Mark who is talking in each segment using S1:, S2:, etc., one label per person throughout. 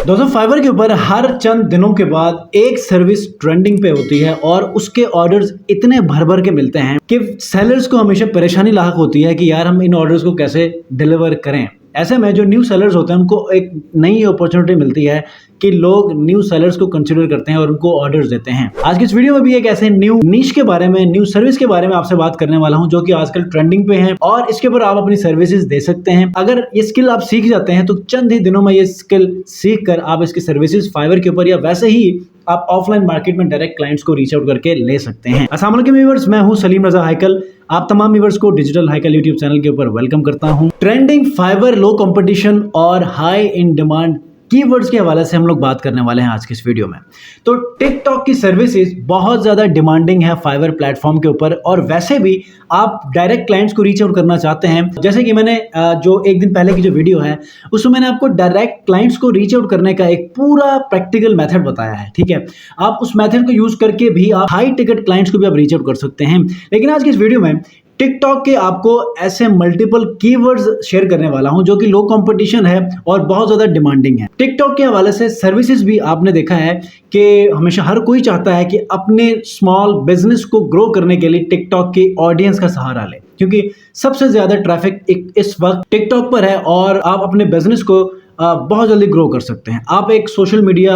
S1: दोस्तों फाइवर के ऊपर हर चंद दिनों के बाद एक सर्विस ट्रेंडिंग पे होती है और उसके ऑर्डर्स इतने भर भर के मिलते हैं कि सेलर्स को हमेशा परेशानी लाक होती है कि यार हम इन ऑर्डर्स को कैसे डिलीवर करें। ऐसे में जो न्यू सेलर्स होते हैं उनको एक नई अपॉर्चुनिटी मिलती है कि लोग न्यू सेलर्स को कंसीडर करते हैं और उनको ऑर्डर्स देते हैं। आज की इस वीडियो में भी एक ऐसे न्यू नीश के बारे में, न्यू सर्विस के बारे में आपसे बात करने वाला हूं जो कि आजकल ट्रेंडिंग पे है और इसके ऊपर आप अपनी सर्विसेज दे सकते हैं। अगर ये स्किल आप सीख जाते हैं तो चंद ही दिनों में ये स्किल सीख कर आप इसकी सर्विसेज फाइवर के ऊपर या वैसे ही आप ऑफलाइन मार्केट में डायरेक्ट क्लाइंट्स को रीच आउट करके ले सकते हैं। अस्सलाम वालेकुम व्यूअर्स, मैं हूं सलीम रजा हैकल। आप तमाम व्यूअर्स को डिजिटल हैकल यूट्यूब चैनल के ऊपर वेलकम करता हूं। ट्रेंडिंग, फाइवर, लो कंपटीशन और हाई इन डिमांड कीवर्ड्स के हवाले से हम लोग बात करने वाले हैं आज की इस वीडियो में। तो टिकटॉक की सर्विसेज बहुत ज़्यादा डिमांडिंग है फाइवर प्लेटफॉर्म के ऊपर और वैसे भी आप डायरेक्ट क्लाइंट्स को रीच आउट करना चाहते हैं। जैसे कि मैंने जो एक दिन पहले की जो वीडियो है उसमें मैंने आपको डायरेक्ट क्लाइंट्स को रीच आउट करने का एक पूरा प्रैक्टिकल मेथड बताया है, ठीक है। आप उस मेथड को यूज करके भी आप हाई टिकट क्लाइंट्स को भी आप रीच आउट कर सकते हैं। लेकिन आज की इस वीडियो में टिकटॉक के आपको ऐसे मल्टीपल कीवर्ड्स शेयर करने वाला हूं जो कि लो कंपटीशन है और बहुत ज्यादा डिमांडिंग है। टिकटॉक के हवाले से सर्विसेज भी आपने देखा है कि हमेशा हर कोई चाहता है कि अपने स्मॉल बिजनेस को ग्रो करने के लिए टिकटॉक की ऑडियंस का सहारा ले, क्योंकि सबसे ज्यादा ट्रैफिक इस वक्त टिकटॉक पर है और आप अपने बिजनेस को बहुत जल्दी ग्रो कर सकते हैं। आप एक सोशल मीडिया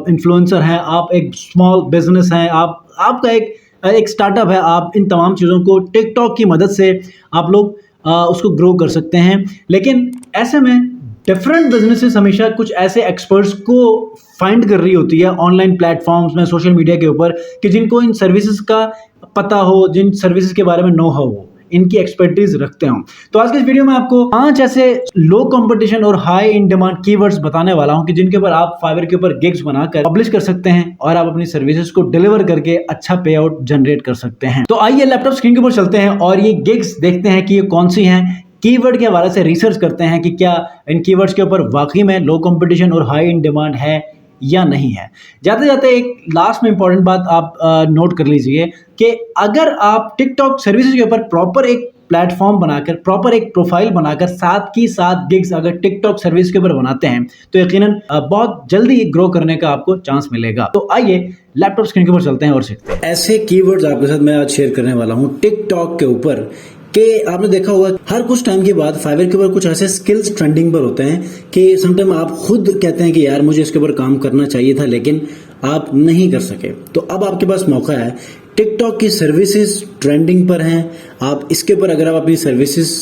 S1: इन्फ्लुएंसर हैं, आप एक स्मॉल बिजनेस हैं, आपका एक स्टार्टअप है, आप इन तमाम चीज़ों को टिकटॉक की मदद से आप लोग उसको ग्रो कर सकते हैं। लेकिन ऐसे में डिफरेंट बिजनेसेस हमेशा कुछ ऐसे एक्सपर्ट्स को फाइंड कर रही होती है ऑनलाइन प्लेटफॉर्म्स में, सोशल मीडिया के ऊपर, कि जिनको इन सर्विसेज का पता हो, जिन सर्विसेज के बारे में नो हाउ हो, इनकी एक्सपर्टीज रखते हो। तो आज के इस वीडियो में आपको 5 ऐसे लो कंपटीशन और हाई इन डिमांड कीवर्ड्स बताने वाला हूं कि जिनके ऊपर आप फाइवर के ऊपर गिग्स बनाकर पब्लिश कर सकते हैं और आप अपनी सर्विसेज को डिलीवर करके अच्छा पे आउट जनरेट कर सकते हैं। तो आइए लैपटॉप स्क्रीन के ऊपर चलते हैं और ये गिग्स देखते हैं कि ये कौन सी हैं। कीवर्ड के हवाले से रिसर्च करते हैं कि क्या इन कीवर्ड्स के ऊपर वाकई में लो कंपटीशन और हाई इन डिमांड है या नहीं है। जाते जाते एक लास्ट में इंपॉर्टेंट बात आप नोट कर लीजिए कि अगर आप टिकटॉक सर्विसेज के ऊपर प्रॉपर एक प्लेटफॉर्म बनाकर, प्रॉपर एक प्रोफाइल बनाकर साथ की साथ गिग्स अगर टिकटॉक सर्विस के ऊपर बनाते हैं तो यकीनन बहुत जल्दी ग्रो करने का आपको चांस मिलेगा। तो आइए लैपटॉप स्क्रीन के ऊपर चलते हैं और सीखते हैं। ऐसे कीवर्ड्स आपके साथ मैं आज शेयर करने वाला हूं टिकटॉक के ऊपर कि आपने देखा होगा हर कुछ टाइम के बाद फाइवर के ऊपर कुछ ऐसे स्किल्स ट्रेंडिंग पर होते हैं कि समटाइम आप खुद कहते हैं कि यार मुझे इसके ऊपर काम करना चाहिए था लेकिन आप नहीं कर सके। तो अब आपके पास मौका है, टिकटॉक की सर्विसेज ट्रेंडिंग पर हैं, आप इसके ऊपर अगर आप अपनी सर्विसेज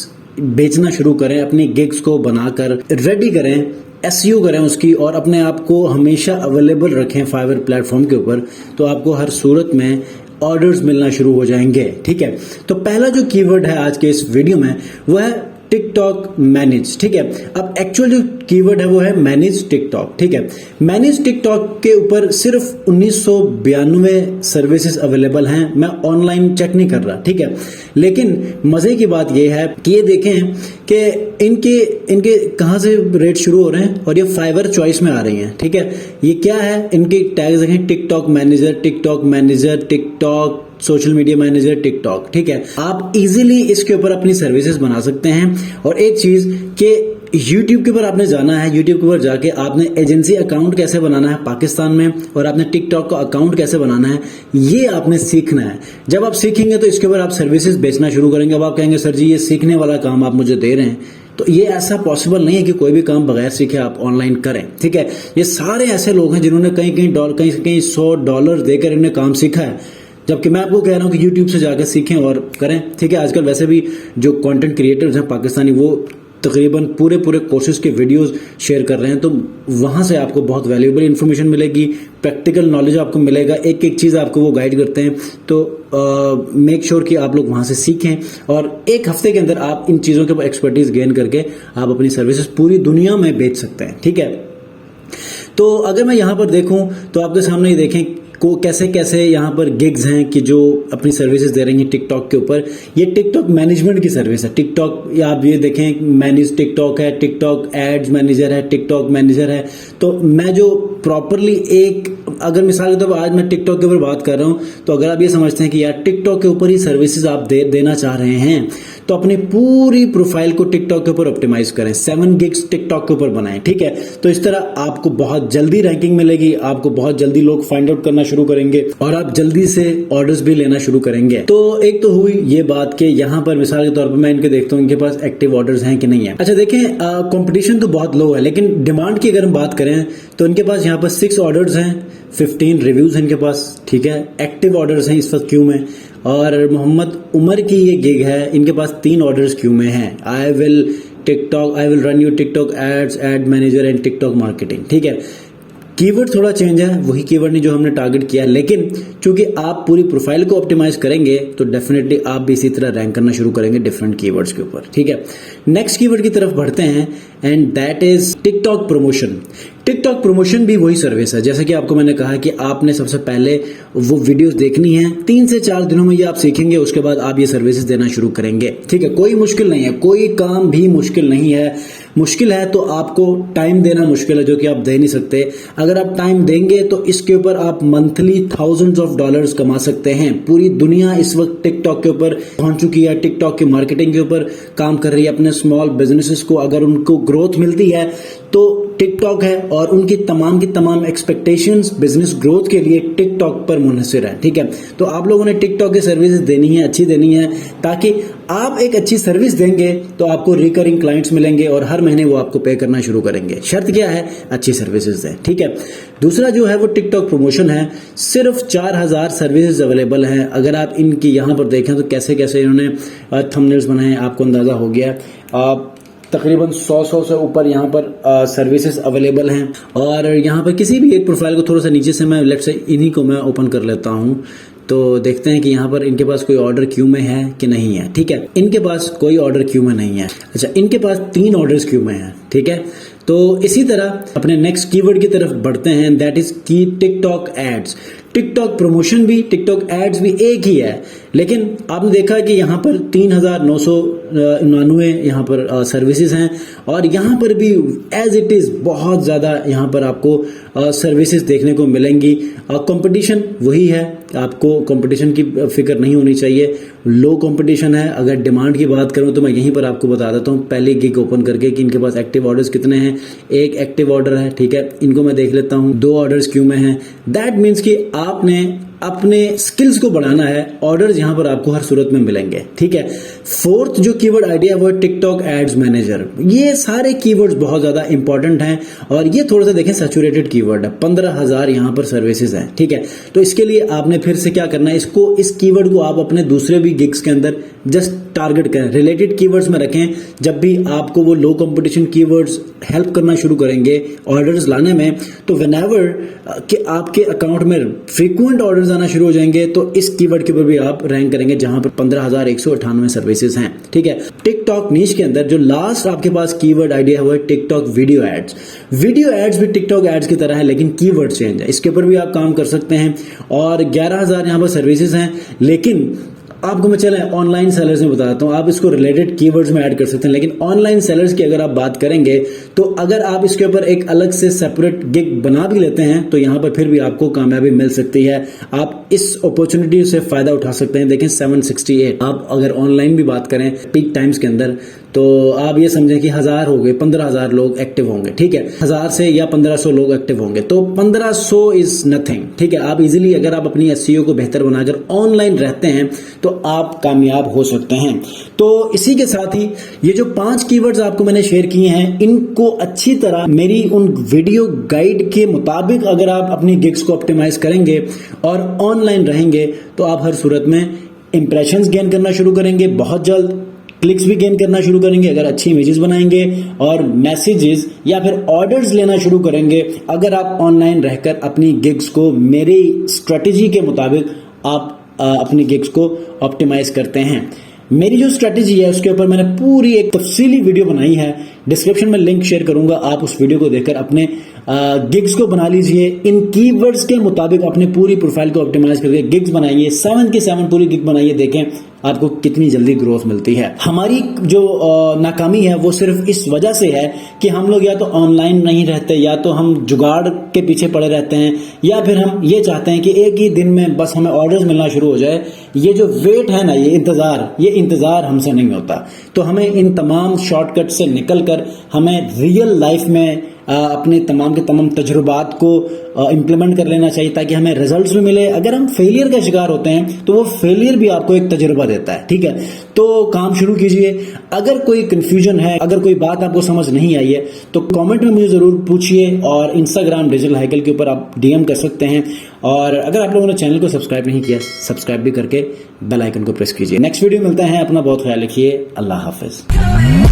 S1: बेचना शुरू करें, अपनी गिग्स को बनाकर रेडी करें, एसईओ करें उसकी और अपने आप को हमेशा अवेलेबल रखें फाइवर प्लेटफॉर्म के ऊपर, तो आपको हर सूरत में ऑर्डर्स मिलना शुरू हो जाएंगे, ठीक है। तो पहला जो कीवर्ड है आज के इस वीडियो में वो है टिकटॉक मैनेज, ठीक है। अब एक्चुअल जो कीवर्ड है वो है मैनेज टिकटॉक, ठीक है। मैनेज टिकटॉक के ऊपर सिर्फ 1992 सर्विसेज अवेलेबल हैं, मैं ऑनलाइन चेक नहीं कर रहा, ठीक है। लेकिन मजे की बात ये है कि ये देखें कि इनके कहां से रेट शुरू हो रहे हैं और ये फाइवर चॉइस में आ रही हैं, ठीक है। ये क्या है, इनके टैग्स देखें, TikTok manager, TikTok social media manager, TikTok, ठीक है। आप इजीली इसके ऊपर अपनी सर्विसेज बना सकते हैं। और एक चीज कि YouTube के ऊपर आपने जाना है, YouTube के ऊपर जाके आपने एजेंसी अकाउंट कैसे बनाना है पाकिस्तान में और आपने टिकटॉक का अकाउंट कैसे बनाना है ये आपने सीखना है। जब आप सीखेंगे तो इसके ऊपर आप सर्विसेज बेचना शुरू करेंगे। अब आप कहेंगे सर जी ये सीखने वाला काम आप मुझे दे रहे हैं, तो ये ऐसा पॉसिबल नहीं है कि कोई भी काम बगैर सीखे आप ऑनलाइन करें, ठीक है। ये सारे ऐसे लोग हैं जिन्होंने कहीं $100 देकर इन्हें काम सीखा है, जबकि मैं आपको कह रहा हूं कि YouTube से जाकर सीखें और करें, ठीक है। आजकल वैसे भी जो कंटेंट क्रिएटर्स हैं पाकिस्तानी वो तकरीबन पूरे कोर्सेज के वीडियोस शेयर कर रहे हैं, तो वहां से आपको बहुत वैल्यूएबल इंफॉर्मेशन मिलेगी, प्रैक्टिकल नॉलेज आपको मिलेगा, एक चीज़ आपको वो गाइड करते हैं। तो मेक श्योर कि आप लोग वहां से सीखें और एक हफ्ते के अंदर आप इन चीज़ों के एक्सपर्टीज गेन करके आप अपनी सर्विसेज पूरी दुनिया में बेच सकते हैं, ठीक है। तो अगर मैं यहाँ पर देखूँ तो आपके सामने ही देखें को कैसे यहाँ पर गिग्स हैं कि जो अपनी सर्विसेज दे रही हैं टिकटॉक के ऊपर। ये टिकटॉक मैनेजमेंट की सर्विस है। टिकटॉक आप ये देखें, मैनेज टिकटॉक है, टिकटॉक एड्स मैनेजर है, टिकटॉक मैनेजर है। तो मैं जो प्रॉपरली एक अगर मिसाल के तौर पर आज मैं टिकटॉक के ऊपर बात कर रहा हूँ, तो अगर आप ये समझते हैं कि यार टिकटॉक के ऊपर ही सर्विसेज आप देना चाह रहे हैं तो अपनी पूरी प्रोफाइल को टिकटॉक के ऊपर ऑप्टिमाइज करें, 7 गिग्स टिकटॉक के ऊपर बनाएं, ठीक है। तो इस तरह आपको बहुत जल्दी रैंकिंग मिलेगी, आपको बहुत जल्दी लोग फाइंड आउट करना शुरू करेंगे और आप जल्दी से ऑर्डर्स भी लेना शुरू करेंगे। तो एक तो हुई ये बात कि यहाँ पर मिसाल के तौर पर मैं इनके देखता हूँ इनके पास एक्टिव ऑर्डर्स हैं कि नहीं है। अच्छा देखें, कंपटीशन तो बहुत लो है, लेकिन डिमांड की अगर हम बात करें तो इनके पास यहाँ पर 6 ऑर्डर्स हैं, 15 रिव्यूज हैं इनके पास, ठीक है। एक्टिव ऑर्डर्स हैं इस वक्त क्यू में। और मोहम्मद उमर की ये गिग है, इनके पास 3 ऑर्डर्स क्यू में हैं। I will run you TikTok ads, ad manager and TikTok marketing, ठीक है। कीवर्ड थोड़ा चेंज है, वही कीवर्ड नहीं जो हमने टारगेट किया, लेकिन चूंकि आप पूरी प्रोफाइल को ऑप्टिमाइज करेंगे तो डेफिनेटली आप भी इसी तरह रैंक करना शुरू करेंगे डिफरेंट कीवर्ड्स के ऊपर, ठीक है। नेक्स्ट कीवर्ड की तरफ बढ़ते हैं and that is TikTok promotion. TikTok promotion भी वही सर्विस है, जैसा कि आपको मैंने कहा कि आपने सबसे पहले वो वीडियोस देखनी है, 3 से 4 दिनों में ये आप सीखेंगे, उसके बाद आप ये सर्विसेज देना शुरू करेंगे, ठीक है। कोई मुश्किल नहीं है, कोई काम भी मुश्किल नहीं है। मुश्किल है तो आपको टाइम देना मुश्किल है, जो कि आप दे नहीं सकते। अगर आप टाइम देंगे तो इसके ऊपर आप मंथली थाउजेंड्स ऑफ डॉलर्स कमा सकते हैं। पूरी दुनिया इस वक्त टिकटॉक के ऊपर पहुंच चुकी है, टिकटॉक की मार्केटिंग के ऊपर काम कर रही है। अपने स्मॉल बिजनेसेस को अगर उनको ग्रोथ मिलती है तो टिकटॉक है, और उनकी तमाम की तमाम एक्सपेक्टेशंस बिजनेस ग्रोथ के लिए टिकटॉक पर मुनहसर है, ठीक है। तो आप लोगों ने टिकटॉक की सर्विसेज देनी है, अच्छी देनी है, ताकि आप एक अच्छी सर्विस देंगे तो आपको रिकरिंग क्लाइंट्स मिलेंगे और हर महीने वो आपको पे करना शुरू करेंगे। शर्त क्या है? अच्छी सर्विसेज दें, ठीक है। दूसरा जो है वो टिकटॉक प्रमोशन है। सिर्फ 4000 सर्विसेज अवेलेबल हैं। अगर आप इनकी यहाँ पर देखें तो कैसे कैसे इन्होंने थंबनेल्स बनाए, आपको अंदाजा हो गया। आप तकरीबन 100 से ऊपर यहाँ पर सर्विसेज अवेलेबल हैं। और यहाँ पर किसी भी एक प्रोफाइल को थोड़ा सा नीचे से मैं लेट्स से इन्हीं को मैं ओपन कर लेता हूँ, तो देखते हैं कि यहाँ पर इनके पास कोई ऑर्डर क्यू में है कि नहीं है, ठीक है। इनके पास कोई ऑर्डर क्यू में नहीं है। अच्छा, इनके पास 3 ऑर्डर्स क्यू में है, ठीक है। तो इसी तरह अपने नेक्स्ट कीवर्ड की तरफ बढ़ते हैं, दैट इज की टिकटॉक एड्स। टिकटॉक प्रमोशन भी, टिकटॉक एड्स भी एक ही है, लेकिन आपने देखा कि यहाँ पर 3999 यहाँ पर सर्विसेज हैं, और यहाँ पर भी एज इट इज़ बहुत ज़्यादा यहाँ पर आपको सर्विसेज देखने को मिलेंगी। कंपटीशन वही है, आपको कंपटीशन की फिक्र नहीं होनी चाहिए। लो कंपटीशन है। अगर डिमांड की बात करूं तो मैं यहीं पर आपको बता देता हूं पहले गिग ओपन करके कि इनके पास एक्टिव ऑर्डर्स कितने हैं। 1 एक्टिव ऑर्डर है, ठीक है। इनको मैं देख लेता हूं, 2 ऑर्डर्स क्यू में हैं। दैट मीन्स कि आपने अपने स्किल्स को बढ़ाना है, ऑर्डर्स यहां पर आपको हर सूरत में मिलेंगे, ठीक है। 4th जो कीवर्ड आइडिया वो है टिकटॉक एड्स मैनेजर। ये सारे कीवर्ड्स बहुत ज्यादा इंपॉर्टेंट हैं और ये थोड़ा सा देखें सैचुरेटेड कीवर्ड है। 15,000 यहां पर सर्विसेज हैं, ठीक है। तो इसके लिए आपने फिर से क्या करना है, इस कीवर्ड को आप अपने दूसरे भी गिग्स के अंदर जस्ट टारगेट करें, रिलेटेड कीवर्ड्स में रखें। जब भी आपको वो लो कंपटीशन कीवर्ड्स हेल्प करना शुरू करेंगे ऑर्डर्स लाने में, तो व्हेनेवर कि आपके अकाउंट में फ्रीक्वेंट ऑर्डर्स आना शुरू हो जाएंगे तो इस कीवर्ड के ऊपर भी आप रैंक करेंगे, जहां पर 15,198 सर्विसेज हैं, ठीक है। टिकटॉक नीश के अंदर जो लास्ट आपके पास कीवर्ड आइडिया हुआ है TikTok video ads. Video ads भी टिकटॉक एड्स की तरह है, लेकिन कीवर्ड चेंज है। इसके ऊपर भी आप काम कर सकते हैं और 11,000 यहां पर सर्विसेज हैं। लेकिन आपको मैं चले ऑनलाइन सेलर्स में बताता हूं, आप इसको रिलेटेड कीवर्ड्स में ऐड कर सकते हैं। लेकिन ऑनलाइन सेलर्स की अगर आप बात करेंगे तो अगर आप इसके ऊपर एक अलग से सेपरेट गिग बना भी लेते हैं तो यहां पर फिर भी आपको कामयाबी मिल सकती है। आप इस अपॉर्चुनिटी से फायदा उठा सकते हैं। देखें 768, आप अगर ऑनलाइन भी बात करें पीक टाइम्स के अंदर तो आप ये समझें कि 1000 हो गए, 15,000 लोग एक्टिव होंगे, ठीक है। 1000 से या 1500 लोग एक्टिव होंगे, तो 1500 इज नथिंग, ठीक है। आप इजीली अगर आप अपनी एसईओ को बेहतर बनाकर ऑनलाइन रहते हैं तो आप कामयाब हो सकते हैं। तो इसी के साथ ही ये जो 5 कीवर्ड्स आपको मैंने शेयर किए हैं, इनको अच्छी तरह मेरी उन वीडियो गाइड के मुताबिक अगर आप अपनी गिग्स को ऑप्टिमाइज करेंगे और ऑनलाइन रहेंगे तो आप हर सूरत में इंप्रेशंस गेन करना शुरू करेंगे, बहुत जल्द क्लिक्स भी गेन करना शुरू करेंगे अगर अच्छी इमेजेस बनाएंगे, और मैसेजेस या फिर ऑर्डर्स लेना शुरू करेंगे अगर आप ऑनलाइन रहकर अपनी गिग्स को मेरी स्ट्रेटेजी के मुताबिक आप अपनी गिग्स को ऑप्टिमाइज करते हैं। मेरी जो स्ट्रेटेजी है उसके ऊपर मैंने पूरी एक तफसीली वीडियो बनाई है, डिस्क्रिप्शन में लिंक शेयर करूंगा, आप उस वीडियो को देखकर अपने गिग्स को बना लीजिए। इन कीवर्ड्स के मुताबिक अपने पूरी प्रोफाइल को ऑप्टिमाइज करके गिग्स बनाइए, 7 की 7 पूरी गिग बनाइए। देखें आपको कितनी जल्दी ग्रोथ मिलती है। हमारी जो नाकामी है वो सिर्फ इस वजह से है कि हम लोग या तो ऑनलाइन नहीं रहते, या तो हम जुगाड़ के पीछे पड़े रहते हैं, या फिर हम ये चाहते हैं कि एक ही दिन में बस हमें ऑर्डर्स मिलना शुरू हो जाए। ये जो वेट है ना, ये इंतजार हमसे नहीं होता। तो हमें इन तमाम शॉर्टकट से निकलकर हमें रियल लाइफ में अपने तमाम के तमाम तजुर्बात को इम्प्लीमेंट कर लेना चाहिए, ताकि हमें रिजल्ट्स भी मिले। अगर हम फेलियर का शिकार होते हैं तो वो फेलियर भी आपको एक तजुर्बा देता है, ठीक है। तो काम शुरू कीजिए। अगर कोई कंफ्यूजन है, अगर कोई बात आपको समझ नहीं आई है, तो कमेंट में मुझे जरूर पूछिए, और इंस्टाग्राम डिजिटल हाइकल के ऊपर आप डीएम कर सकते हैं। और अगर आप लोगों ने चैनल को सब्सक्राइब नहीं किया, सब्सक्राइब भी करके बेल आइकन को प्रेस कीजिए। नेक्स्ट वीडियो मिलते हैं। अपना बहुत ख्याल रखिए। अल्लाह हाफिज।